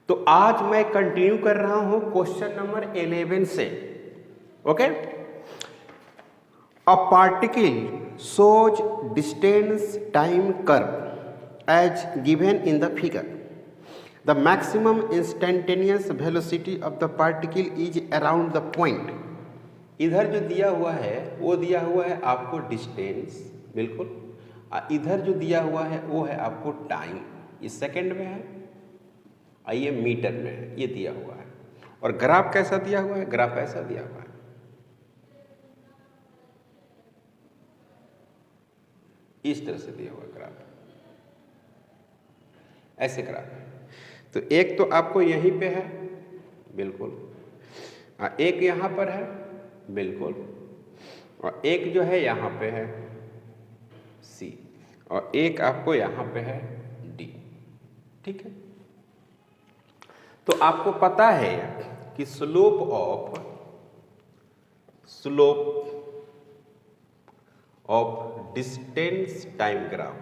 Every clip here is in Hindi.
तो आज मैं कंटिन्यू कर रहा हूं क्वेश्चन नंबर 11 से। Okay, a particle shows distance time curve as given in the figure. The maximum instantaneous velocity of the particle is around the point. इधर जो दिया हुआ है वो दिया हुआ है आपको डिस्टेंस, बिल्कुल। इधर जो दिया हुआ है वो है आपको टाइम, ये सेकंड में है, ये मीटर में है, ये दिया हुआ है। और ग्राफ कैसा दिया हुआ है? ग्राफ ऐसा दिया हुआ है, इस तरह से दिया हुआ ग्राफ, ऐसे ग्राफ है। तो एक तो आपको यहीं पे है, बिल्कुल, एक यहाँ पर है, बिल्कुल, और एक जो है यहाँ पे है C, और एक आपको यहाँ पे है D। ठीक है, तो आपको पता है कि slope of distance time graph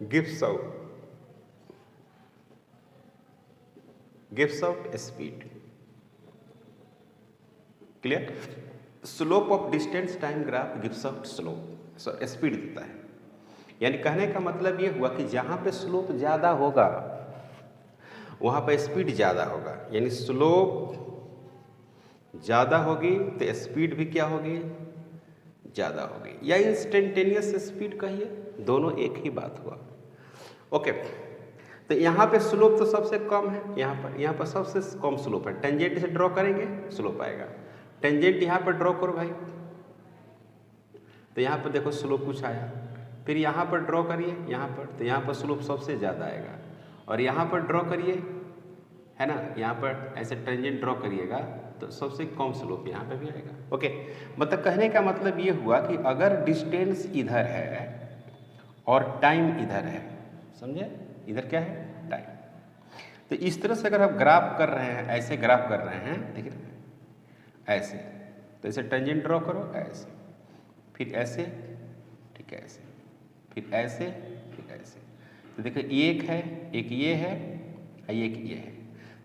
gives out speed. Clear? Slope of distance time graph gives out speed देता है। यानी कहने का मतलब ये हुआ कि जहां पे स्लोप ज्यादा होगा वहां पे स्पीड ज्यादा होगा। यानी स्लोप ज्यादा होगी तो स्पीड भी क्या होगी? ज्यादा होगी, या इंस्टेंटेनियस स्पीड कहिए, दोनों एक ही बात हुआ। ओके, तो यहाँ पे स्लोप तो सबसे कम है, यहाँ पर सबसे कम स्लोप है। टेंजेंट से ड्रॉ करेंगे स्लोप आएगा। टेंजेंट यहाँ पर ड्रॉ करो भाई, तो यहाँ पर देखो स्लोप कुछ आया। फिर यहाँ पर ड्रॉ करिए, यहाँ पर, तो यहाँ पर स्लोप सबसे ज़्यादा आएगा। और यहाँ पर ड्रॉ करिए, है ना, यहाँ पर ऐसे टेंजेंट ड्रॉ करिएगा तो सबसे कम स्लोप यहाँ पे भी आएगा। ओके, मतलब कहने का मतलब ये हुआ कि अगर डिस्टेंस इधर है और टाइम इधर है, समझे, इधर क्या है? टाइम। तो इस तरह से अगर आप ग्राफ कर रहे हैं, ऐसे ग्राफ कर रहे हैं, देखिए ऐसे, तो ऐसे टेंजेंट ड्रॉ करो, ऐसे, फिर ऐसे, ठीक है, ऐसे, फिर ऐसे, फिर ऐसे। तो देखो एक है, एक ये है, एक ये है,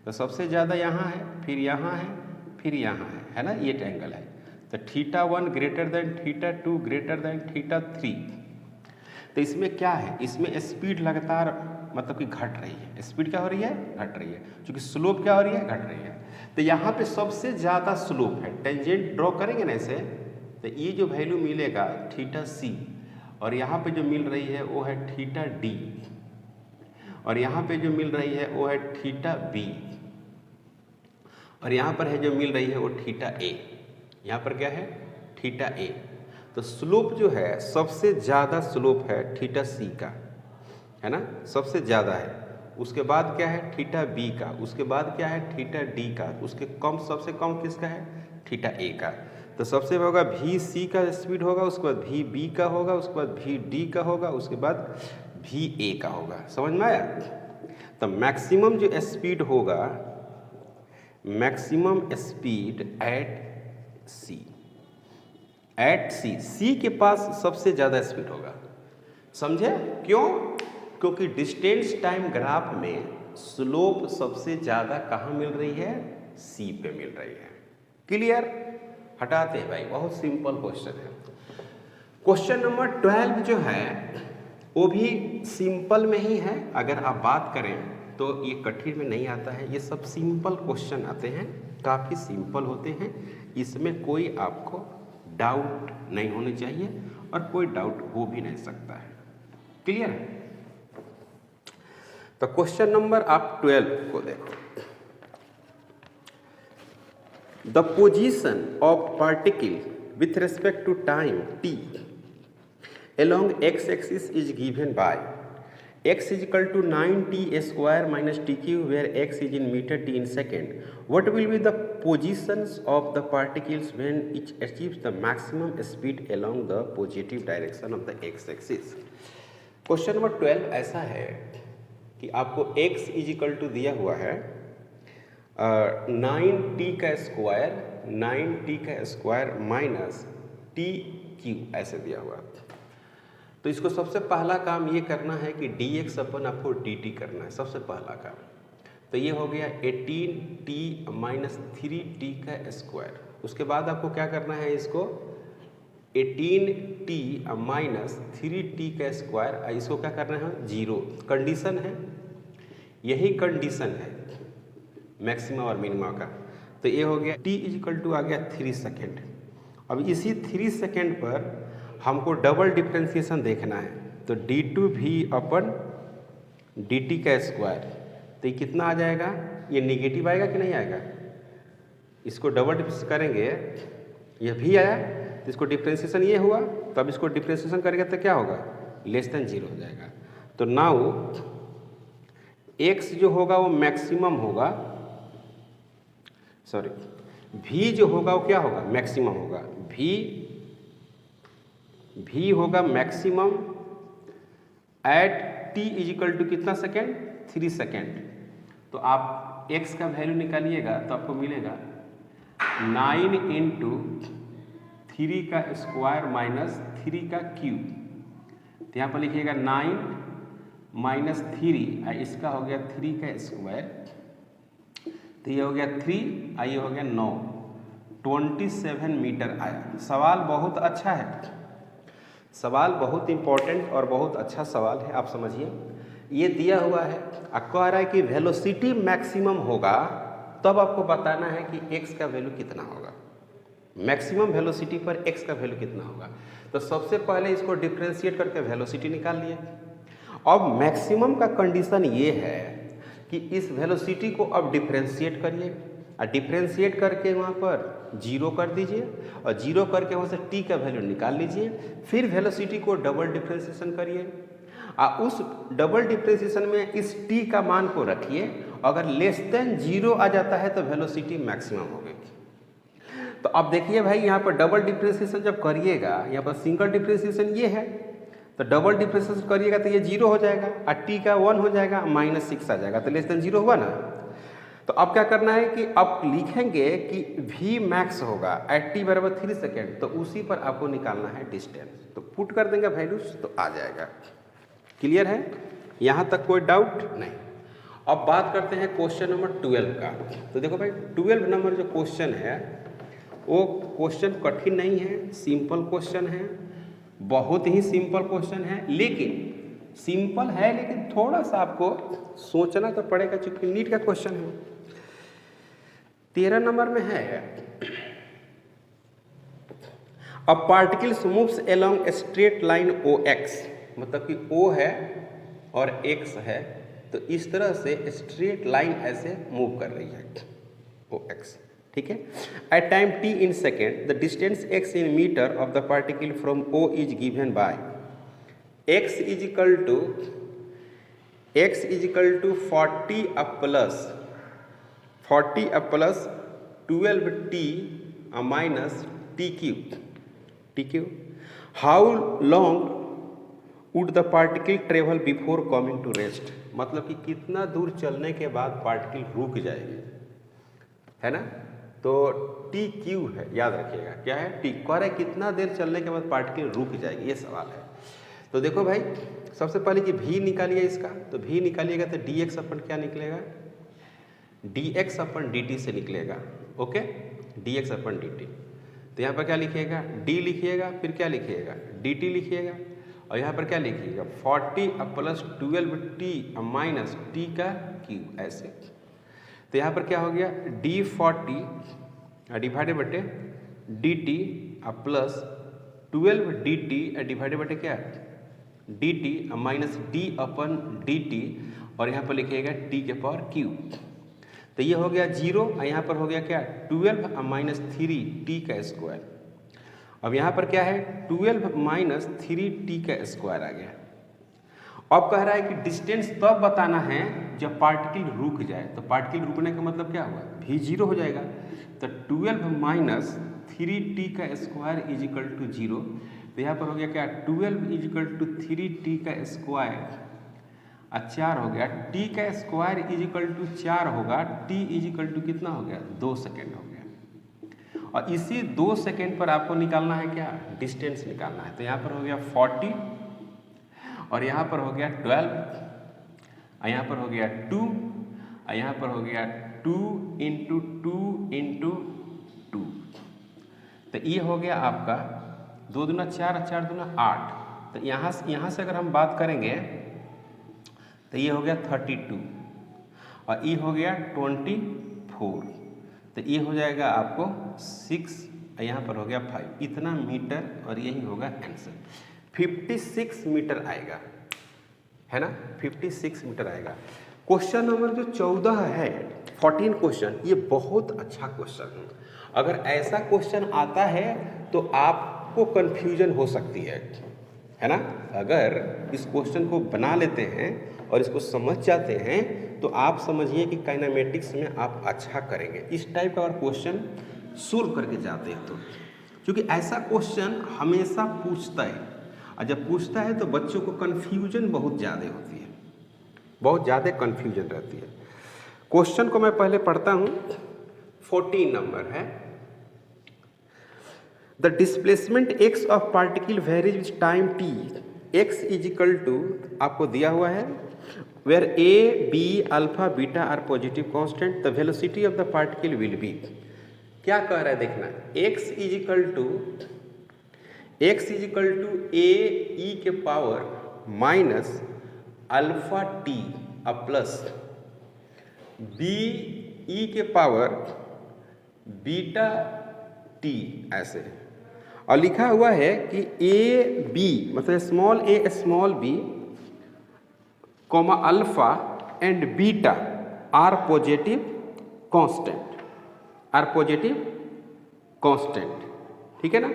तो सबसे ज़्यादा यहाँ है, फिर यहाँ है, फिर यहाँ है ना, ये एंगल है। तो θ1 ग्रेटर देन θ2 ग्रेटर देन θ3। तो इसमें क्या है? इसमें स्पीड लगातार मतलब कि घट रही है। स्पीड क्या हो रही है? घट रही है, क्योंकि स्लोप क्या हो रही है? घट रही है। तो यहाँ पे सबसे ज़्यादा स्लोप है। टेंजेंट ड्रॉ करेंगे ना ऐसे, तो ये जो वैल्यू मिलेगा θc, और यहाँ पे जो मिल रही है वो है θd, और यहाँ पे जो मिल रही है वो है θb, और यहाँ पर है जो मिल रही है वो θa। यहाँ पर क्या है? θa। तो स्लोप जो है सबसे ज़्यादा स्लोप है θc का, है ना, सबसे ज़्यादा है। उसके बाद क्या है? θb का। उसके बाद क्या है? θd का। उसके कम, सबसे कम किसका है? θa का। तो सबसे होगा vc का स्पीड होगा, उसके बाद vb का होगा, उसके बाद vd का होगा, उसके बाद va का होगा। समझ में आया? तो मैक्सिमम जो स्पीड होगा, मैक्सिमम स्पीड एट सी के पास सबसे ज़्यादा स्पीड होगा। समझे? क्यों? क्योंकि डिस्टेंस टाइम ग्राफ में स्लोप सबसे ज़्यादा कहाँ मिल रही है? सी पे मिल रही है। क्लियर? हटाते हैं भाई, बहुत सिंपल क्वेश्चन है। क्वेश्चन नंबर 12 जो है वो भी सिंपल में ही है। अगर आप बात करें तो ये कठिन में नहीं आता है, ये सब सिंपल क्वेश्चन आते हैं, काफ़ी सिंपल होते हैं। इसमें कोई आपको डाउट नहीं होनी चाहिए और कोई डाउट हो भी नहीं सकता है। क्लियर है? तो क्वेश्चन नंबर आप 12 को देखो। The position of particle with respect to time t along x axis is given by x is equal to 9t square minus tq, where x is in meter, t in second. What will be the positions of the particles when it achieves the maximum speed along the positive direction of the x axis? Question number 12 ऐसा है कि आपको x इज इक्वल टू दिया हुआ है 9t का स्क्वायर माइनस टी क्यू, ऐसे दिया हुआ। तो इसको सबसे पहला काम ये करना है कि dx अपन आपको dt करना है, सबसे पहला काम। तो ये हो गया 18t माइनस 3t का स्क्वायर। उसके बाद आपको क्या करना है, इसको 18t माइनस 3t का स्क्वायर, इसको क्या करना है, 0। कंडीशन है, यही कंडीशन है मैक्सिमा और मिनिमा का। तो ये हो गया t इजिकल टू आ गया 3 सेकेंड। अब इसी 3 सेकेंड पर हमको डबल डिफ्रेंसिएशन देखना है, तो d2v अपन dt का स्क्वायर, तो ये कितना आ जाएगा, ये निगेटिव आएगा कि नहीं आएगा। इसको डबल डिफ्रेंसिएशन करेंगे, ये भी आया तो इसको डिफ्रेंसिएशन ये हुआ, तो अब इसको डिफ्रेंसिएशन करेंगे तो क्या होगा, लेस देन 0 हो जाएगा। तो नाउ x जो होगा वो मैक्सिमम होगा, सॉरी v जो होगा वो क्या होगा, मैक्सिमम होगा। v होगा maximum at t equal to कितना सेकेंड, 3 सेकेंड। तो आप x का वैल्यू निकालिएगा तो आपको मिलेगा 9 इंटू 3 का स्क्वायर माइनस 3 का क्यूब। तो यहाँ पर लिखिएगा 9 माइनस 3, इसका हो गया 3 का स्क्वायर, तो ये हो गया 3, ये हो गया 9, 27 मीटर आया। सवाल बहुत अच्छा है, सवाल बहुत इंपॉर्टेंट और बहुत अच्छा सवाल है, आप समझिए। ये दिया हुआ है, कह रहा है कि वेलोसिटी मैक्सिमम होगा, तब आपको बताना है कि x का वैल्यू कितना होगा, मैक्सिमम वेलोसिटी पर x का वैल्यू कितना होगा। तो सबसे पहले इसको डिफ्रेंशिएट करके वेलोसिटी निकाल लिए। अब मैक्सिमम का कंडीशन ये है कि इस वेलोसिटी को अब डिफ्रेंशिएट करिए, और डिफ्रेंशिएट करके वहाँ पर 0 कर दीजिए, और 0 करके वहाँ से t का वैल्यू निकाल लीजिए। फिर वेलोसिटी को डबल डिफ्रेंशिएशन करिए, और उस डबल डिफ्रेंशिएशन में इस t का मान को रखिए। अगर लेस देन 0 आ जाता है तो वेलोसिटी मैक्सिमम हो गई। तो अब देखिए भाई, यहाँ पर डबल डिफ्रेंशिएशन जब करिएगा, यहाँ पर सिंगल डिफ्रेंशिएशन ये है, तो डबल डिफ्रेंशिएशन करिएगा तो ये 0 हो जाएगा, और t का 1 हो जाएगा, -6 आ जाएगा, तो लेस देन 0 हुआ ना। तो अब क्या करना है कि अब लिखेंगे कि v मैक्स होगा एट t बराबर 3 सेकेंड, तो उसी पर आपको निकालना है डिस्टेंस। तो पुट कर देंगे वैल्यूज, तो आ जाएगा। क्लियर है, यहाँ तक कोई डाउट नहीं। अब बात करते हैं क्वेश्चन नंबर 12 का। तो देखो भाई, 12 नंबर जो क्वेश्चन है वो क्वेश्चन कठिन नहीं है, सिंपल क्वेश्चन है, बहुत ही सिंपल क्वेश्चन है। लेकिन सिंपल है, लेकिन थोड़ा सा आपको सोचना तो पड़ेगा, क्योंकि नीट का क्वेश्चन है। 13 नंबर में है, uh particles moves along straight line OX, मतलब कि O है और X है, तो इस तरह से स्ट्रेट लाइन ऐसे मूव कर रही है OX, ठीक है। At time t in second, the distance x in meter of the particle from O is given by x equal to 40 plus 12t minus t cube. How long would the particle travel before coming to rest, मतलब कि कितना दूर चलने के बाद पार्टिकल रुक जाएगी, है ना। तो टी क्यू है, याद रखिएगा क्या है, टी कह रहा है कितना देर चलने के बाद पार्टिकल रुक जाएगी, ये सवाल है। तो देखो भाई, सबसे पहले कि v निकालिए इसका, तो v निकालिएगा तो dx अपन क्या निकलेगा, dx अपन dt से निकलेगा। ओके, dx अपन dt। तो यहाँ पर क्या लिखिएगा, d लिखिएगा, फिर क्या लिखिएगा, dt लिखिएगा, और यहाँ पर क्या लिखिएगा 40 प्लस 12t माइनस t का क्यूब, ऐसे। तो यहाँ पर क्या हो गया, d40 डिवाइडेड बटे dt प्लस 12dt डिवाइडेड बटे क्या, dt माइनस d अपन dt, और यहाँ पर लिखिएगा t के पावर क्यूब। तो ये हो गया 0, और यहाँ पर हो गया क्या 12 माइनस 3t का स्क्वायर। अब यहाँ पर क्या है 12 माइनस 3t का स्क्वायर आ गया। अब कह रहा है कि डिस्टेंस तब बताना है जब पार्टिकल रुक जाए। तो पार्टिकल रुकने का मतलब क्या हुआ, v 0 हो जाएगा। तो 12 माइनस 3t का स्क्वायर इज इक्वल टू 0। तो यहाँ पर हो गया क्या 12 इज इक्वल टू 3t का स्क्वायर, 4 हो गया, t का स्क्वायर इज इक्वल टू 4 होगा, t इज इक्वल टू कितना हो गया 2 सेकेंड हो गया। और इसी 2 सेकेंड पर आपको निकालना है क्या, डिस्टेंस निकालना है। तो यहाँ पर हो गया 40 और यहाँ पर हो गया 12, और यहाँ पर हो गया 2, और यहाँ पर हो गया 2 इंटू 2 इंटू 2। तो ये हो गया आपका 2 दूना 4, 4 दूना 8। तो यहाँ से अगर हम बात करेंगे तो ये हो गया 32, और ये हो गया 24। तो ये हो जाएगा आपको 6, और यहाँ पर हो गया 5। इतना मीटर, और यही होगा आंसर। 56 मीटर आएगा, है ना, 56 मीटर आएगा। क्वेश्चन नंबर जो 14 है, 14 क्वेश्चन, ये बहुत अच्छा क्वेश्चन है। अगर ऐसा क्वेश्चन आता है तो आपको कंफ्यूजन हो सकती है ना। अगर इस क्वेश्चन को बना लेते हैं और इसको समझ जाते हैं तो आप समझिए कि काइनेमेटिक्स में आप अच्छा करेंगे। इस टाइप का अगर क्वेश्चन सोल्व करके जाते हैं तो, क्योंकि ऐसा क्वेश्चन हमेशा पूछता है, और जब पूछता है तो बच्चों को कन्फ्यूजन बहुत ज़्यादा होती है, बहुत ज़्यादा कन्फ्यूजन रहती है। क्वेश्चन को मैं पहले पढ़ता हूँ। 14 नंबर है, the displacement X of particle varies with time T, X is equal to, आपको दिया हुआ है, where A B alpha beta are positive constant, the velocity of the particle will be. क्या कह रहा है देखना, X is equal to A E के पावर माइनस अल्फा टी अब प्लस बी ई के पावर बीटा टी, ऐसे। और लिखा हुआ है कि ए बी मतलब small A small B comma alpha and beta are positive constant, are positive constant, ठीक है ना।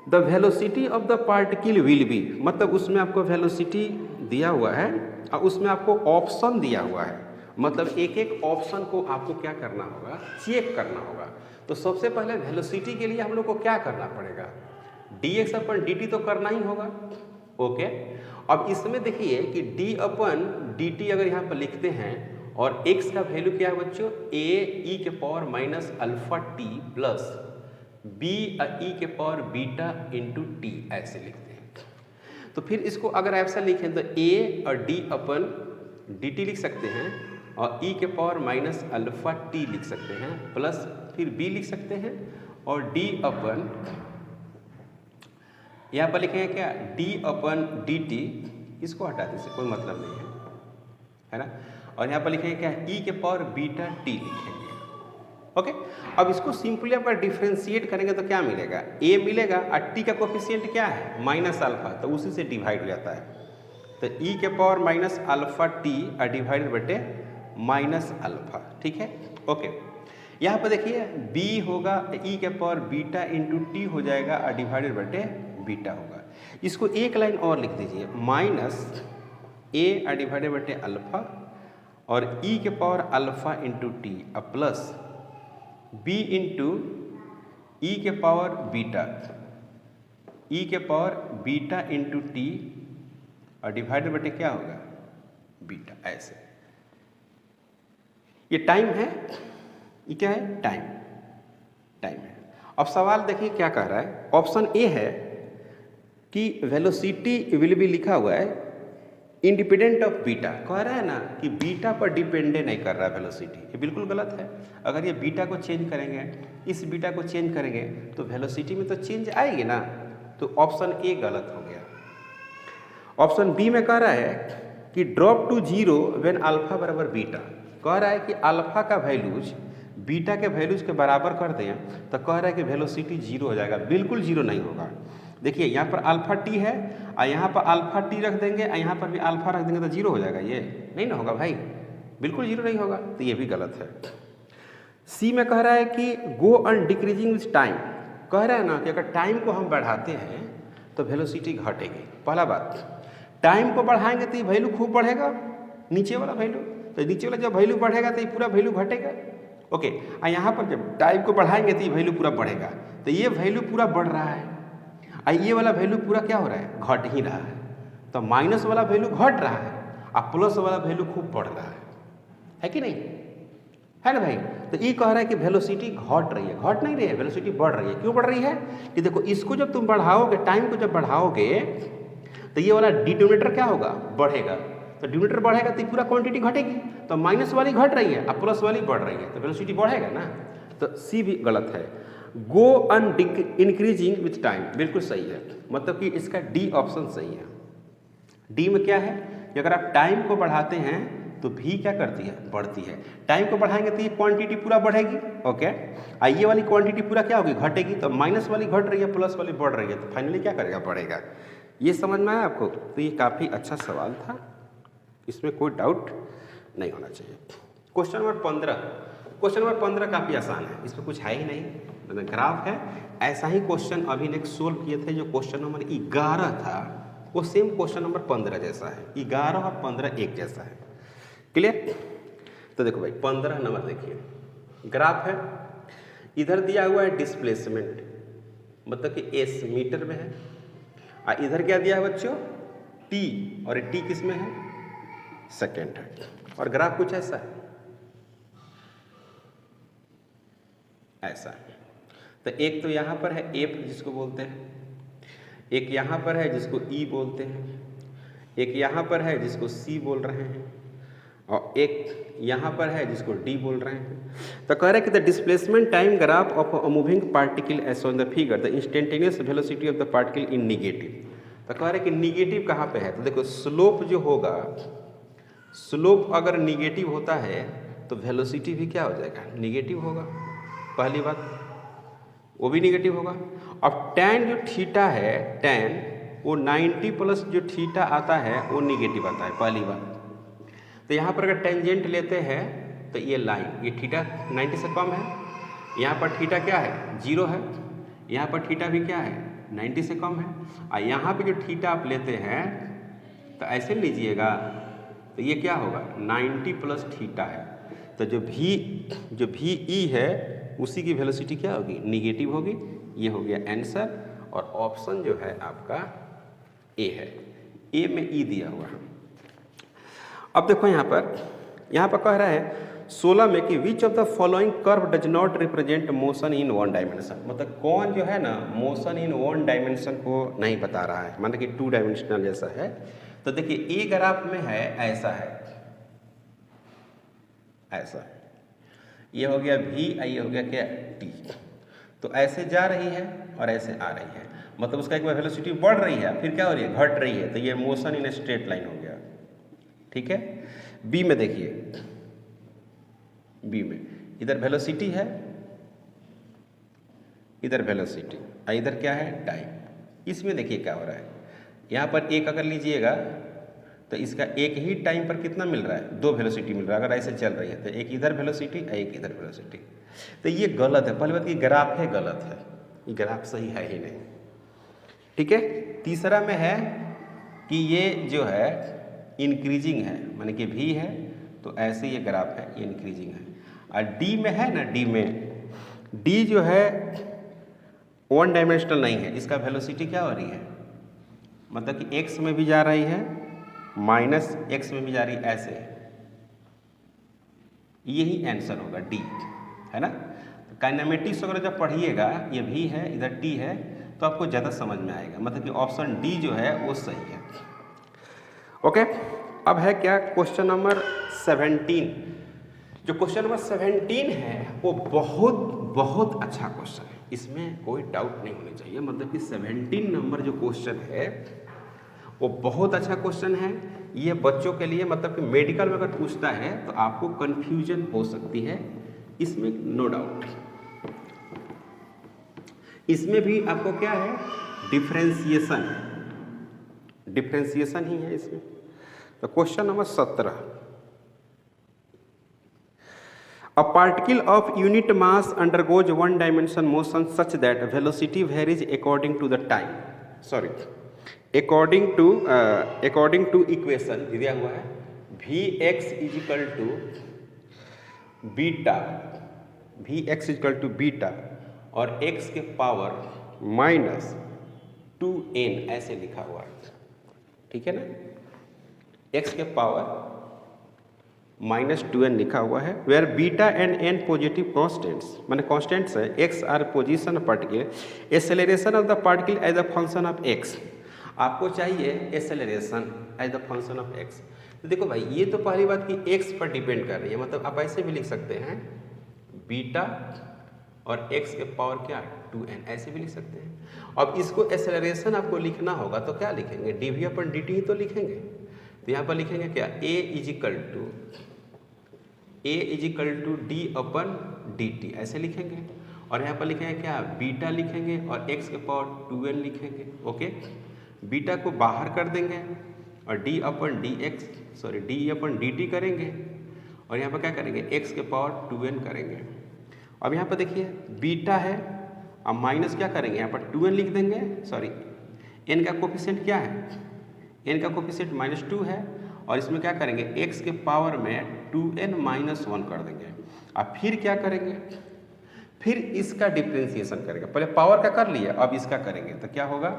The velocity of the particle will be, मतलब उसमें आपको वेलोसिटी दिया हुआ है और उसमें आपको ऑप्शन दिया हुआ है, मतलब एक एक ऑप्शन को आपको क्या करना होगा, चेक करना होगा। तो सबसे पहले वेलोसिटी के लिए हम लोग को क्या करना पड़ेगा, dx अपन dt तो करना ही होगा, ओके। अब इसमें देखिए कि d अपन dt अगर यहाँ पर लिखते हैं और x का वैल्यू क्या है बच्चों, a e के power minus alpha T plus b e के पावर बीटा इंटू टी, ऐसे लिखते हैं। तो फिर इसको अगर ऐसा लिखें तो a और d अपन dt लिख सकते हैं और e के पावर माइनस अल्फा टी लिख सकते हैं प्लस फिर b लिख सकते हैं और d अपन यहाँ पर लिखेंगे क्या, d अपन dt, इसको हटा दीजिए, कोई मतलब नहीं है ना। और यहाँ पर लिखेंगे क्या, e के पावर बीटा t लिखेंगे, ओके। अब इसको सिंपली आप डिफ्रेंशिएट करेंगे तो क्या मिलेगा, a मिलेगा और t का कोफिशिएंट क्या है माइनस अल्फा, तो उसी से डिवाइड हो जाता है। तो e के पावर माइनस अल्फा टी और डिवाइडेड बटे माइनस अल्फा, ठीक है, ओके। यहाँ पर देखिए b होगा e के पावर बीटा इंटू टी हो जाएगा और डिवाइडेड बटे बीटा होगा। इसको एक लाइन और लिख दीजिए, माइनस a और डिवाइडेड बटे अल्फा और e के पावर अल्फा इंटू टी और प्लस b इंटू e के पावर बीटा, e के पावर बीटा इंटू टी और डिवाइडेड बटे क्या होगा, बीटा, ऐसे। ये टाइम है, ये क्या है, टाइम, टाइम है। अब सवाल देखिए क्या कह रहा है, ऑप्शन ए है कि वेलोसिटी विल बी लिखा हुआ है इंडिपेंडेंट ऑफ बीटा, कह रहा है ना कि बीटा पर डिपेंडेंट नहीं कर रहा है वेलोसिटी, ये बिल्कुल गलत है। अगर ये बीटा को चेंज करेंगे, इस बीटा को चेंज करेंगे तो वेलोसिटी में तो चेंज आएगी ना, तो ऑप्शन ए गलत हो गया। ऑप्शन बी में कह रहा है कि drop to zero when alpha बराबर बीटा, कह रहा है कि अल्फा का वैल्यूज बीटा के वैल्यूज के बराबर कर दें तो कह रहा है कि वेलोसिटी जीरो हो जाएगा, बिल्कुल जीरो नहीं होगा। देखिए यहाँ पर अल्फा टी है और यहाँ पर अल्फा टी रख देंगे और यहाँ पर भी अल्फा रख देंगे तो जीरो हो जाएगा, ये नहीं ना होगा भाई, बिल्कुल जीरो नहीं होगा, तो ये भी गलत है। सी में कह रहा है कि go on decreasing with time, कह रहा है ना कि अगर टाइम को हम बढ़ाते हैं तो वेलोसिटी घटेगी। पहला बात, टाइम को बढ़ाएंगे तो ये वैल्यू खूब बढ़ेगा, नीचे वाला वैल्यू, तो नीचे वाला जब वैल्यू बढ़ेगा तो ये पूरा वैल्यू घटेगा, ओके। और यहाँ पर जब टाइम को बढ़ाएंगे तो ये वैल्यू पूरा बढ़ेगा, तो ये वैल्यू पूरा बढ़ रहा है और ये वाला वैल्यू पूरा क्या हो रहा है, घट ही रहा है। तो माइनस वाला वैल्यू घट रहा है और प्लस वाला वैल्यू खूब बढ़ रहा है कि नहीं, है ना भाई। तो ये कह रहा है कि वेलोसिटी घट रही है, घट नहीं रही है, वेलोसिटी बढ़ रही है। क्यों बढ़ रही है कि देखो, इसको जब तुम बढ़ाओगे, टाइम को जब बढ़ाओगे तो ये वाला डिनोमिनेटर क्या होगा, बढ़ेगा। तो डिनोमिनेटर बढ़ेगा तो पूरा क्वांटिटी घटेगी, तो माइनस वाली घट रही है, अब प्लस वाली बढ़ रही है, तो वेलोसिटी बढ़ेगा ना। तो सी भी गलत है। Go on increasing with time, बिल्कुल सही है, मतलब कि इसका डी ऑप्शन सही है। डी में क्या है कि अगर आप टाइम को बढ़ाते हैं तो भी क्या करती है, बढ़ती है। टाइम को बढ़ाएंगे तो ये क्वांटिटी पूरा बढ़ेगी, ओके। ये वाली क्वांटिटी पूरा क्या होगी, घटेगी। तो माइनस वाली घट रही है, प्लस वाली बढ़ रही है, तो फाइनली क्या करेगा, बढ़ेगा। ये समझ में आया आपको? तो ये काफ़ी अच्छा सवाल था, इसमें कोई डाउट नहीं होना चाहिए। क्वेश्चन नंबर 15, क्वेश्चन नंबर 15 काफ़ी आसान है, इसमें कुछ है ही नहीं, ग्राफ है। ऐसा ही क्वेश्चन अभी नेक्स्ट सोल्व किए थे, जो क्वेश्चन नंबर 11 था वो सेम क्वेश्चन नंबर 15 जैसा है, 11 और 15 एक जैसा है। क्लियर? तो देखो भाई 15 नंबर देखिए, ग्राफ है, इधर दिया हुआ है डिस्प्लेसमेंट, मतलब कि एस मीटर में है, और इधर क्या दिया है बच्चों, टी, और टी किस में है, सेकेंड है। और ग्राफ कुछ ऐसा है, ऐसा है। तो एक तो यहाँ पर है एफ जिसको बोलते हैं, एक यहाँ पर है जिसको ई बोलते हैं, एक यहाँ पर है जिसको सी बोल रहे हैं, और एक यहाँ पर है जिसको डी बोल रहे हैं। तो कह रहे हैं कि the displacement time graph of a moving particle as on the figure, the instantaneous velocity of the particle in negative. तो कह रहे हैं कि निगेटिव कहाँ पे है, तो देखो स्लोप जो होगा, स्लोप अगर निगेटिव होता है तो वेलोसिटी भी क्या हो जाएगा, निगेटिव होगा, पहली बात, वो भी निगेटिव होगा। अब टैन जो थीटा है, टैन वो 90 प्लस जो थीटा आता है वो निगेटिव आता है, पहली बात। तो यहाँ पर अगर टेंजेंट लेते हैं तो ये लाइन, ये थीटा 90 से कम है, यहाँ पर थीटा क्या है, 0 है, यहाँ पर थीटा भी क्या है, 90 से कम है, और यहाँ पे जो थीटा आप लेते हैं तो ऐसे लीजिएगा, तो ये क्या होगा, 90 प्लस थीटा है। तो जो भी ई है उसी की वेलोसिटी क्या होगी, निगेटिव होगी। ये हो गया आंसर, और ऑप्शन जो है आपका ए है, ए में ई दिया हुआ है। अब देखो यहाँ पर कह रहा है 16 में कि which of the following curve does not represent motion in one dimension, मतलब कौन जो है ना मोशन इन वन डायमेंशन को नहीं बता रहा है, मतलब कि 2 डायमेंशनल जैसा है। तो देखिए ए ग्राफ में है, ऐसा है, ऐसा, ये हो गया भी, ये हो गया क्या, टी। तो ऐसे जा रही है और ऐसे आ रही है, मतलब उसका एक बार वेलोसिटी बढ़ रही है, फिर क्या हो रही है, घट रही है, तो ये मोशन इन स्ट्रेट लाइन हो गया, ठीक है। बी में देखिए, बी में इधर वेलोसिटी है, इधर वेलोसिटी, और इधर क्या है, टाइम। इसमें देखिए क्या हो रहा है, यहाँ पर एक अगर लीजिएगा तो इसका एक ही टाइम पर कितना मिल रहा है, 2 वेलोसिटी मिल रहा है, अगर ऐसे चल रही है तो एक इधर वेलोसिटी और एक इधर वेलोसिटी। तो ये गलत है, पहली बात ये ग्राफ है, गलत है, ये ग्राफ सही है ही नहीं, ठीक है। तीसरा में है कि ये जो है इंक्रीजिंग है, माने कि भी है, तो ऐसे ये ग्राफ है, ये इंक्रीजिंग है। और डी में है ना, डी में, डी जो है 1 डायमेंशनल नहीं है, इसका वेलोसिटी क्या हो रही है, मतलब कि एक्स में भी जा रही है, माइनस एक्स में भी जा रही है, ऐसे, यही आंसर होगा डी, है ना। तो काइनेमेटिक्स वगैरह जब पढ़िएगा, ये भी है, इधर टी है, तो आपको ज़्यादा समझ में आएगा, मतलब कि ऑप्शन डी जो है वो सही है, ओके। अब है क्या, क्वेश्चन नंबर 17। जो क्वेश्चन नंबर 17 है वो बहुत बहुत अच्छा क्वेश्चन है, इसमें कोई डाउट नहीं होनी चाहिए, मतलब कि 17 नंबर जो क्वेश्चन है वो बहुत अच्छा क्वेश्चन है। ये बच्चों के लिए, मतलब कि मेडिकल में अगर पूछता है तो आपको कंफ्यूजन हो सकती है, इसमें नो डाउट। इसमें भी आपको क्या है, डिफरेंशिएशन, डिफरेंशिएशन ही है इसमें। तो question number 17, a particle of unit mass undergoes one dimension motion such that velocity varies according to the time, according to equation दिया हुआ है, Vx equal to beta, Vx equal to beta और x के पावर -2n ऐसे लिखा हुआ है, ठीक है ना, x के पावर -2n लिखा हुआ है, where beta and n positive constants, माने कॉन्स्टेंट्स है, x are position of particle, acceleration of the particle as a function of x, आपको चाहिए acceleration as the function of X. तो देखो भाई, ये तो पहली बात कि एक्स पर डिपेंड कर रही है, मतलब आप ऐसे भी लिख सकते हैं बीटा और एक्स के पावर क्या 2n, ऐसे भी लिख सकते हैं। अब इसको एक्सेलरेशन आपको लिखना होगा तो क्या लिखेंगे, dv अपन dt ही तो लिखेंगे। तो यहाँ पर लिखेंगे क्या, a equal to D upon dt, ऐसे लिखेंगे। और यहाँ पर लिखेंगे क्या, बीटा लिखेंगे और x के पावर 2n लिखेंगे। ओके, बीटा को बाहर कर देंगे और d अपन dt करेंगे, और यहाँ पर क्या करेंगे, x के पावर 2n करेंगे। अब यहाँ पर देखिए बीटा है, अब माइनस क्या करेंगे, यहाँ पर 2n लिख देंगे, सॉरी n का कोफिशिएंट क्या है, n का कोफिशिएंट -2 है, और इसमें क्या करेंगे, x के पावर में 2n -1 कर देंगे। अब फिर क्या करेंगे, फिर इसका डिफ्रेंसिएशन करेंगे। पहले पावर का कर लिया, अब इसका करेंगे तो क्या होगा,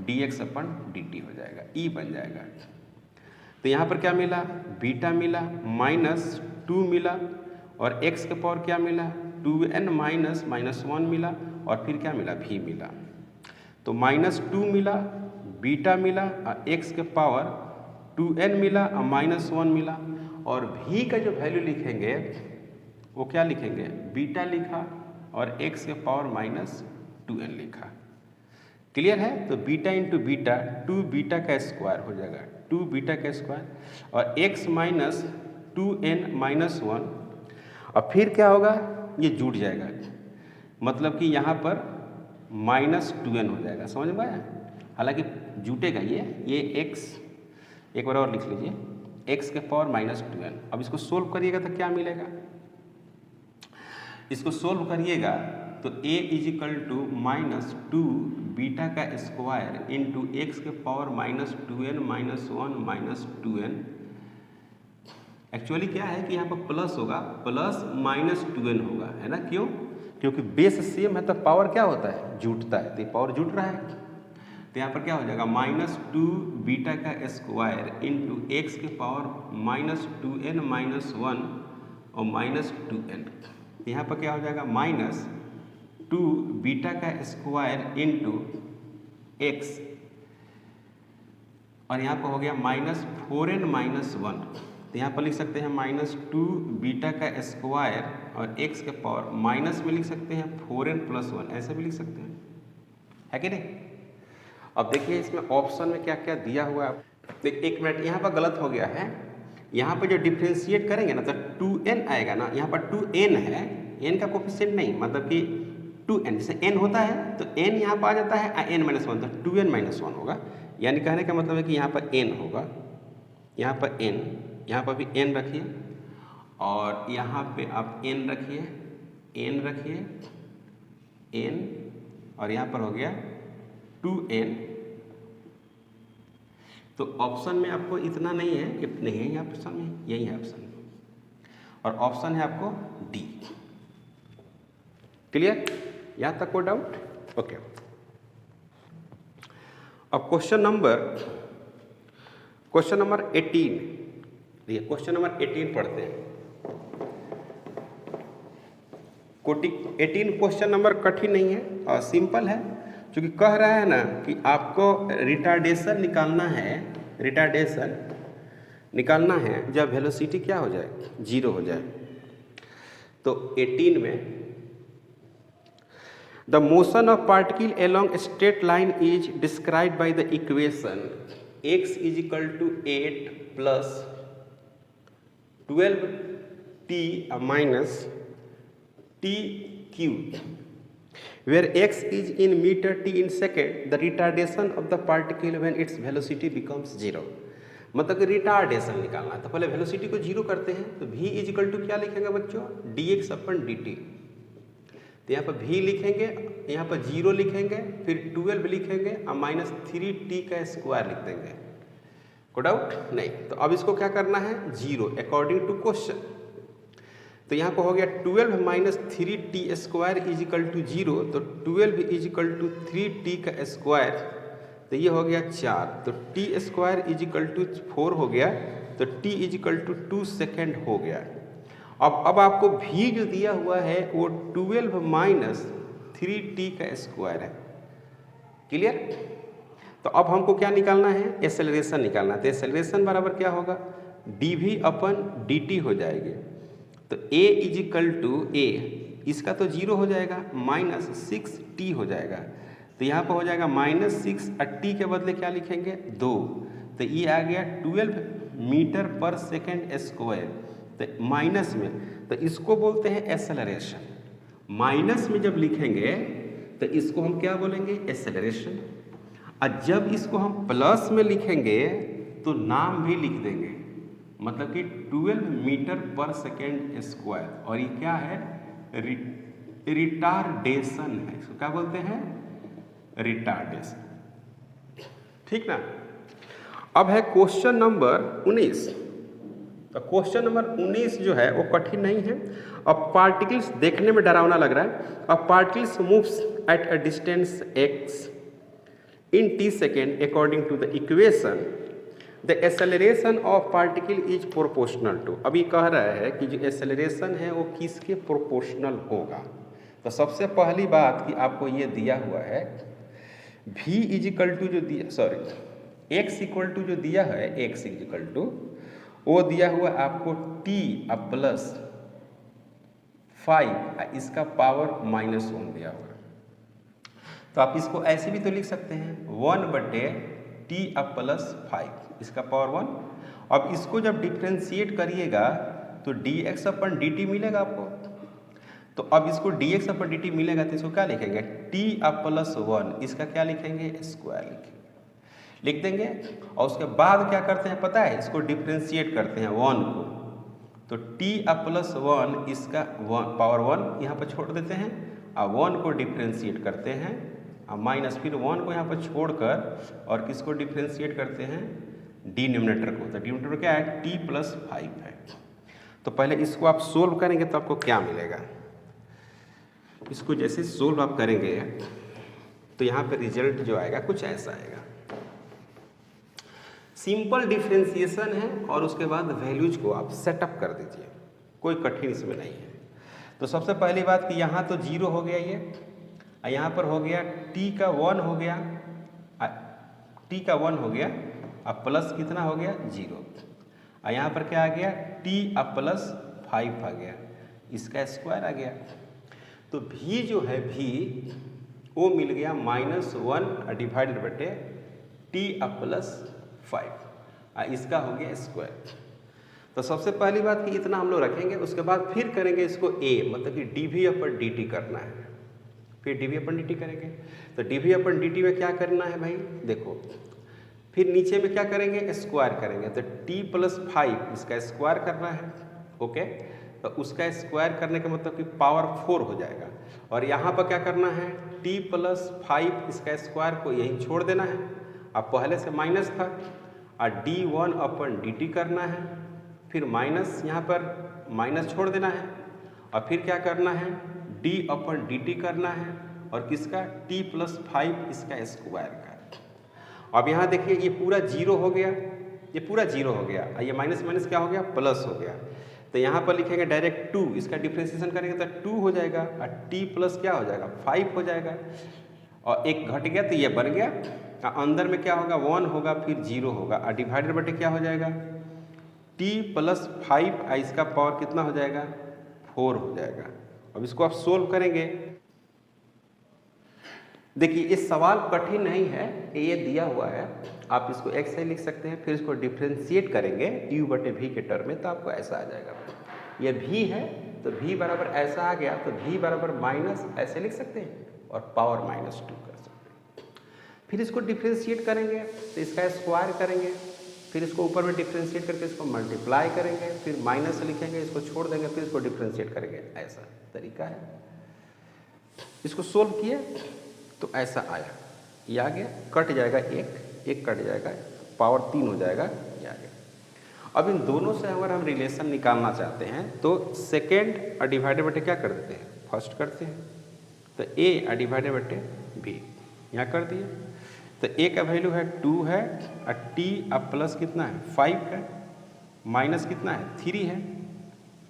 dx अपन dt हो जाएगा, e बन जाएगा। तो यहाँ पर क्या मिला, बीटा मिला, -2 मिला, और x के पावर क्या मिला, 2n -1 मिला, और फिर क्या मिला, v मिला। तो -2 मिला, बीटा मिला, और x के पावर 2n मिला और -1 मिला, और v का जो वैल्यू लिखेंगे वो क्या लिखेंगे, बीटा लिखा और x के पावर -2n लिखा। क्लियर है। तो बीटा इंटू बीटा 2 बीटा का स्क्वायर हो जाएगा, 2 बीटा का स्क्वायर, और x - 2n -1, और फिर क्या होगा, ये जुड़ जाएगा, मतलब कि यहाँ पर -2n हो जाएगा। समझ में आया, हालांकि जुटेगा ये x, एक बार और लिख लीजिए, x के पावर -2n। अब इसको सोल्व करिएगा तो क्या मिलेगा, इसको सोल्व करिएगा तो a इजिकल टू -2 बीटा का स्क्वायर इंटू एक्स के पावर -2n -1 -2n। एक्चुअली क्या है कि यहाँ पर प्लस होगा, प्लस -2n होगा, है ना, क्यों, क्योंकि बेस सेम है तो पावर क्या होता है, जुटता है, तो ये पावर जुट रहा है। तो यहाँ पर क्या हो जाएगा, -2 बीटा का स्क्वायर इंटू एक्स के पावर -2n -1 और -2n। यहाँ पर क्या हो जाएगा, -2 बीटा का स्क्वायर इंटू एक्स, और यहाँ पर हो गया -4n -1। तो यहाँ पर लिख सकते हैं -2 बीटा का स्क्वायर और x के पावर माइनस में लिख सकते हैं 4n + 1, ऐसे भी लिख सकते हैं, है कि नहीं। अब देखिए इसमें ऑप्शन में क्या क्या दिया हुआ है। देखिए एक मिनट, यहाँ पर गलत हो गया है, यहाँ पर जो डिफ्रेंशिएट करेंगे ना तो 2n आएगा ना, यहाँ पर 2n है, n का कोफिशिएंट नहीं, मतलब कि 2n, जैसे n होता है तो n यहाँ पर आ जाता है n - 1, तो 2n - 1 होगा। यानी कहने का मतलब है कि यहाँ पर n होगा, यहाँ पर n, यहाँ पर भी n रखिए, और यहाँ पे आप n रखिए, n रखिए, n, और यहाँ पर हो गया 2n। तो ऑप्शन में आपको इतना नहीं है, इतने हैं यहाँ ऑप्शन में, यही है ऑप्शन, और ऑप्शन है आपको डी। क्लियर, यहाँ तक कोई डाउट, ओके। अब क्वेश्चन नंबर 18, देखिए क्वेश्चन नंबर 18 पढ़ते हैं। 18 क्वेश्चन नंबर कठिन नहीं है और सिंपल है, क्योंकि कह रहा है ना कि आपको रिटार्डेशन निकालना है, रिटार्डेशन निकालना है जब वेलोसिटी क्या हो जाए, 0 हो जाए। तो 18 में the motion of particle along straight line is described by the equation x = 8 + 12t - t cube, where x is in meter t in second, the retardation of the particle when its velocity becomes 0। मतलब कि रिटार्डेशन निकालना है तो पहले वेलोसिटी को 0 करते हैं, तो v = क्या लिखेंगे बच्चों, dx/dt। तो यहाँ पर v लिखेंगे, यहाँ पर 0 लिखेंगे, फिर 12 लिखेंगे और -3t का स्क्वायर लिख देंगे। को डाउट नहीं। तो अब इसको क्या करना है, 0 अकॉर्डिंग टू क्वेश्चन। तो यहाँ पर हो गया 12 - 3t² = 0, तो 12 = 3t का स्क्वायर, तो ये हो गया 4, तो t² = 4 हो गया, तो t = 2 सेकेंड हो गया। अब आपको v जो दिया हुआ है वो 12 - 3t का स्क्वायर है। क्लियर। तो अब हमको क्या निकालना है, एक्सेलरेशन निकालना है। तो एक्सेलरेशन बराबर क्या होगा, dv अपन dt हो जाएगी। तो a is equal to a, इसका तो 0 हो जाएगा, -6t हो जाएगा। तो यहाँ पर हो जाएगा -6 और t के बदले क्या लिखेंगे 2, तो ये आ गया 12 मीटर पर सेकेंड स्क्वायर। तो माइनस में, तो इसको बोलते हैं एक्सेलरेशन। माइनस में जब लिखेंगे तो इसको हम क्या बोलेंगे, एक्सेलरेशन। और जब इसको हम प्लस में लिखेंगे तो नाम भी लिख देंगे, मतलब कि 12 मीटर पर सेकेंड स्क्वायर। और ये क्या है, रिटार्डेशन है। इसको क्या बोलते हैं, रिटार्डेशन। ठीक ना। अब है क्वेश्चन नंबर 19। तो क्वेश्चन नंबर 19 जो है वो कठिन नहीं है। अब पार्टिकल्स देखने में डरावना लग रहा है। अब particles moves at a distance x in t second according to the equation the acceleration of particle is proportional to। अभी कह रहा है कि जो एक्सेलरेशन है वो किसके प्रोपोर्शनल होगा। तो सबसे पहली बात कि आपको ये दिया हुआ है v इज इक्वल टू जो दिया, सॉरी x इक्वल टू जो दिया है, x इज इक्वल टू वो दिया हुआ आपको t अब प्लस 5 इसका पावर -1 दिया हुआ। तो आप इसको ऐसे भी तो लिख सकते हैं 1/t अब प्लस 5 इसका पावर 1। अब इसको जब डिफ्रेंशिएट करिएगा तो dx अपन dt मिलेगा आपको। तो अब इसको dx अपन dt मिलेगा तो इसको क्या लिखेंगे, t अब प्लस 1, इसका क्या लिखेंगे, स्क्वायर लिख देंगे। और उसके बाद क्या करते हैं पता है, इसको डिफ्रेंशिएट करते हैं 1 को। तो t अब प्लस 1 इसका पावर 1 यहाँ पर छोड़ देते हैं और 1 को डिफ्रेंशिएट करते हैं और माइनस फिर 1 को यहाँ पर छोड़कर और किसको डिफ्रेंशिएट करते हैं, डिनोमिनेटर को। तो डिनोमिनेटर क्या है, t प्लस 5 है। तो पहले इसको आप सोल्व करेंगे तो आपको क्या मिलेगा। इसको जैसे सोल्व आप करेंगे तो यहाँ पे रिजल्ट जो आएगा कुछ ऐसा आएगा। सिंपल डिफ्रेंशिएशन है और उसके बाद वैल्यूज को आप सेटअप कर दीजिए, कोई कठिन इसमें नहीं है। तो सबसे पहली बात कि यहाँ तो 0 हो गया ये, यहाँ पर हो गया t का 1 हो गया, t का 1 हो गया, अब प्लस कितना हो गया 0। और यहाँ पर क्या आ गया, t अब प्लस 5 आ गया, इसका स्क्वायर आ गया। तो v जो है v वो मिल गया -1 डिवाइडेड बटे t अब प्लस 5, इसका हो गया स्क्वायर। तो सबसे पहली बात कि इतना हम लोग रखेंगे, उसके बाद फिर करेंगे इसको a, मतलब कि dv अपन dt करना है। फिर dv अपन dt करेंगे। तो dv अपन dt में क्या करना है भाई, देखो फिर नीचे में क्या करेंगे, स्क्वायर करेंगे। तो t प्लस 5 इसका स्क्वायर करना है, ओके। तो उसका स्क्वायर करने का मतलब कि पावर 4 हो जाएगा। और यहाँ पर क्या करना है, t प्लस 5 इसका स्क्वायर को यहीं छोड़ देना है, अब पहले से माइनस था, और d1 अपन dt करना है, फिर माइनस यहाँ पर माइनस छोड़ देना है, और फिर क्या करना है, d अपन dt करना है, और किसका, t प्लस 5 इसका स्क्वायर का। अब यहाँ देखिए ये पूरा 0 हो गया, ये पूरा 0 हो गया, ये माइनस माइनस क्या हो गया, प्लस हो गया। तो यहाँ पर लिखेंगे डायरेक्ट 2, इसका डिफ्रेंशिएशन करेंगे तो 2 हो जाएगा, और t प्लस क्या हो जाएगा 5 हो जाएगा, और एक घट गया तो ये बन गया। अंदर में क्या होगा, 1 होगा, फिर 0 होगा, और डिवाइडेड बटे क्या हो जाएगा, t प्लस 5, इसका पावर कितना हो जाएगा, 4 हो जाएगा। अब इसको आप सोल्व करेंगे। देखिए इस सवाल कठिन नहीं है, ये दिया हुआ है, आप इसको x से लिख सकते हैं, फिर इसको डिफ्रेंशिएट करेंगे u बटे v के टर्म में, तो आपको ऐसा आ जाएगा। ये v है तो v बराबर ऐसा आ गया, तो v बराबर माइनस ऐसे लिख सकते हैं और पावर -2 कर सकते हैं। फिर इसको डिफ्रेंशिएट करेंगे तो इसका स्क्वायर करेंगे, फिर इसको ऊपर में डिफ्रेंशिएट करके इसको मल्टीप्लाई करेंगे, फिर माइनस लिखेंगे, इसको छोड़ देंगे, फिर इसको डिफ्रेंशिएट करेंगे। ऐसा तरीका है। इसको सोल्व किया तो ऐसा आया, ये आ गया, कट जाएगा एक कट जाएगा, पावर 3 हो जाएगा, ये आ गया। अब इन दोनों से अगर हम रिलेशन निकालना चाहते हैं तो सेकेंड डिवाइडेड बटे क्या कर देते हैं, फर्स्ट करते हैं। तो a डिवाइडेड बटे b यहाँ कर दिए। तो a का वैल्यू है 2 है, और t अब प्लस कितना है 5 है, माइनस कितना है 3 है,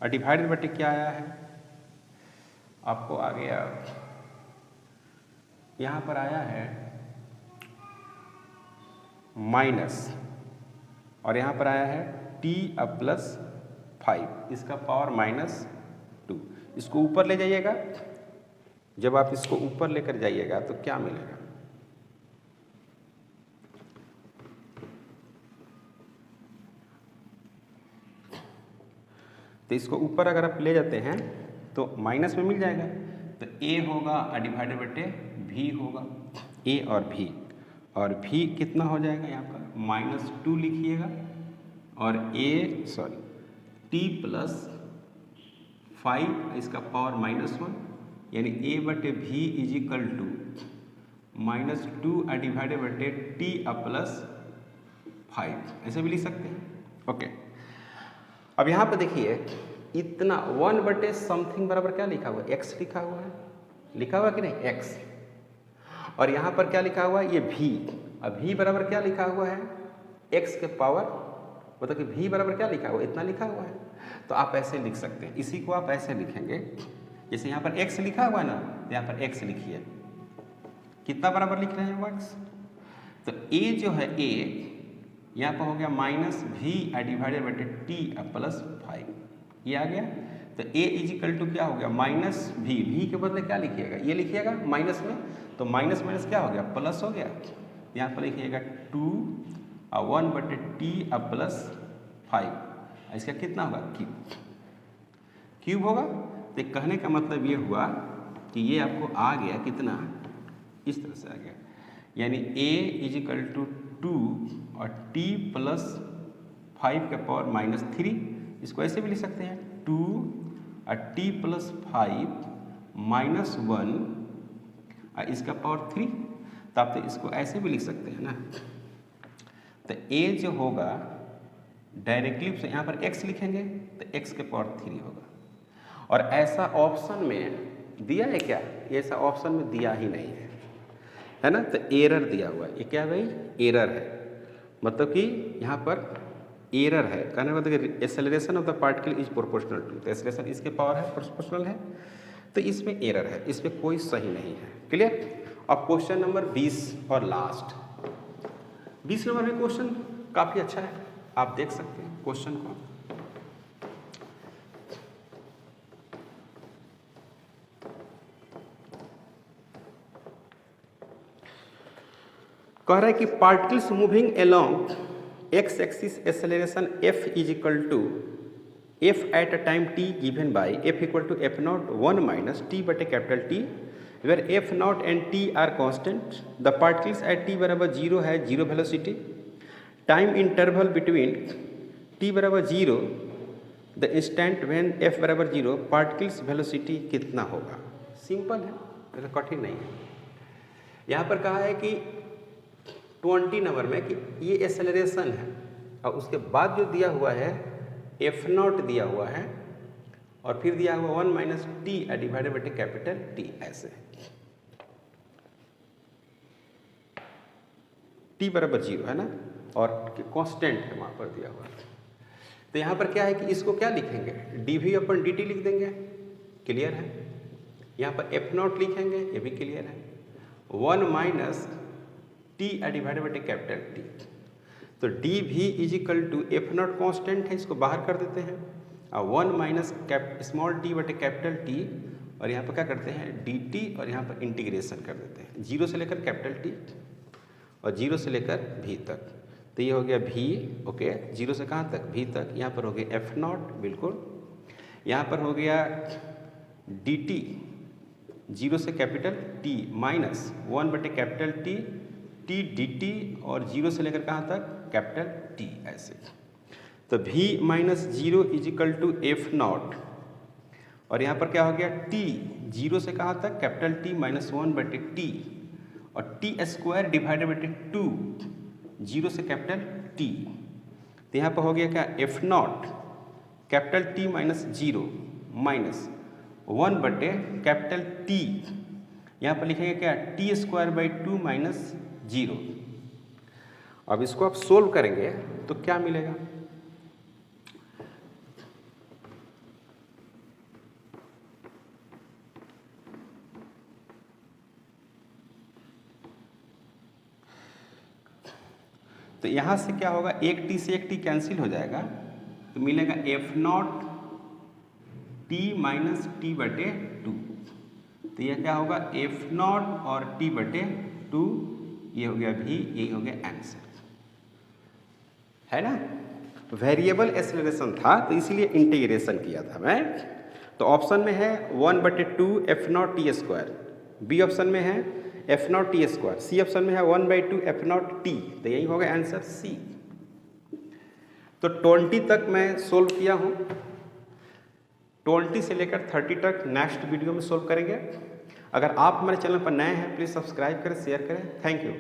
और डिवाइडेड बटे क्या आया है आपको, आ गया यहाँ पर आया है माइनस, और यहाँ पर आया है t अब प्लस 5, इसका पावर -2। इसको ऊपर ले जाइएगा, जब आप इसको ऊपर लेकर जाइएगा तो क्या मिलेगा? तो इसको ऊपर अगर आप ले जाते हैं तो माइनस में मिल जाएगा, तो a होगा डिवाइडेड बटे v होगा, a और v कितना हो जाएगा यहाँ पर -2 लिखिएगा, और t प्लस 5 इसका पावर -1, यानी a बटे v is equal to -2 divided बटे t अब प्लस 5, ऐसे भी लिख सकते हैं। ओके, अब यहाँ पर देखिए इतना 1 बटे समथिंग बराबर क्या लिखा हुआ है? x लिखा हुआ है, लिखा हुआ कि नहीं x, और यहाँ पर क्या लिखा हुआ है? ये v। अब v बराबर क्या लिखा हुआ है? x के पावर, मतलब कि v बराबर क्या लिखा हुआ है? इतना लिखा हुआ है। तो आप ऐसे लिख सकते हैं, इसी को आप ऐसे लिखेंगे, जैसे यहाँ पर x लिखा हुआ है ना, तो यहाँ पर x लिखिए। कितना बराबर लिख रहे हैं x? तो a जो है a यहाँ पर हो गया -v डिवाइडेड बटे t अब प्लस 5, ये आ गया। तो a इज इक्वल टू क्या हो गया? -v के बदले क्या लिखिएगा? ये लिखिएगा माइनस में, तो माइनस माइनस क्या हो गया? प्लस हो गया। यहाँ पर लिखिएगा 2 और 1 बटे t अब प्लस 5, इसका कितना होगा? क्यूब होगा। तो कहने का मतलब ये हुआ कि ये आपको आ गया कितना, इस तरह से आ गया, यानी a इज इक्वल टू 2 और t प्लस 5 का पावर -3, इसको ऐसे भी लिख सकते हैं 2 और t प्लस 5 -1 और इसका पावर 3, तो आप तो इसको ऐसे भी लिख सकते हैं ना। तो a जो होगा डायरेक्टली से यहाँ पर x लिखेंगे तो x के पावर 3 होगा, और ऐसा ऑप्शन में दिया है क्या? ऐसा ऑप्शन में दिया ही नहीं है ना, तो एरर दिया हुआ है। ये क्या है भाई? एरर है, मतलब कि यहाँ पर एरर है, कहने का मतलब acceleration of the particle is proportional to, तो एक्सेलरेशन इसके पावर है, प्रोपोर्शनल है, तो इसमें एरर है, इसमें कोई सही नहीं है। क्लियर? अब क्वेश्चन नंबर 20 और लास्ट, 20 नंबर में क्वेश्चन काफ़ी अच्छा है, आप देख सकते हैं क्वेश्चन को। कह रहा है कि particles moving along x axis acceleration f is equal to f at a time t given by f equal to f not 1 minus t बटे capital T, where f not and t are constant, the particles at t बराबर 0 है, 0 velocity, time interval between t बराबर 0 द इंस्टेंट व्हेन f बराबर 0, पार्टिकल्स वेलोसिटी कितना होगा? सिंपल है, ऐसा कठिन नहीं है। यहाँ पर कहा है कि 20 नंबर में कि ये एक्सेलरेशन है, और उसके बाद जो दिया हुआ है एफ नॉट दिया हुआ है, और फिर दिया हुआ 1 माइनस टी डिवाइडेड बटे कैपिटल टी, ऐसे टी बराबर 0 है ना, और कांस्टेंट है वहाँ पर दिया हुआ। तो यहाँ पर क्या है कि इसको क्या लिखेंगे? डी अपन डी टी लिख देंगे, क्लियर है। यहाँ पर एफ नॉट लिखेंगे, ये भी क्लियर है। 1 माइनस टी डिवाइडेड बटे कैपिटल टी, तो डी भी is equal to F not constant है, इसको बाहर कर देते हैं, और 1 माइनस स्मॉल टी बटे कैपिटल टी, और यहाँ पर क्या करते हैं डी टी, और यहाँ पर इंटीग्रेशन कर देते हैं 0 से लेकर कैपिटल टी और 0 से लेकर भी तक। तो ये हो गया भी, ओके, 0 से कहाँ तक? भी तक। यहाँ पर हो गया एफ नॉट, बिल्कुल। यहाँ पर हो गया डी टी 0 से कैपिटल टी माइनस 1 बटे capital T, T D T, और 0 से लेकर कहाँ तक? कैपिटल टी, ऐसे। तो v minus 0 is equal to F not, और यहाँ पर क्या हो गया t 0 से कहाँ तक? कैपिटल टी माइनस 1 बटे टी, और टी स्क्वायर डिवाइडेड बटे 2, 0 से कैपिटल टी। तो यहाँ पर हो गया क्या? F not capital T minus 0 minus 1 बटे कैपिटल टी, यहाँ पर लिखेंगे क्या? T square by 2 minus 0। अब इसको आप सोल्व करेंगे तो क्या मिलेगा? तो यहाँ से क्या होगा, एक टी से एक टी कैंसिल हो जाएगा, तो मिलेगा F not T minus T बटे 2। तो यह क्या होगा, एफ नॉट और टी बटे 2, ये हो गया भी, यही हो गया आंसर, है ना। वेरिएबल एक्सेलरेशन था तो इसीलिए इंटीग्रेशन किया था मैं। तो ऑप्शन में है 1/2 F not T square, B option में है F not T square, C option में है 1/2 एफ नॉट टी, तो यही होगा आंसर सी। तो 20 तक मैं सोल्व किया हूँ, 20 से लेकर 30 तक नेक्स्ट वीडियो में सोल्व करेंगे। अगर आप हमारे चैनल पर नए हैं प्लीज़ सब्सक्राइब करें, शेयर करें। Thank you.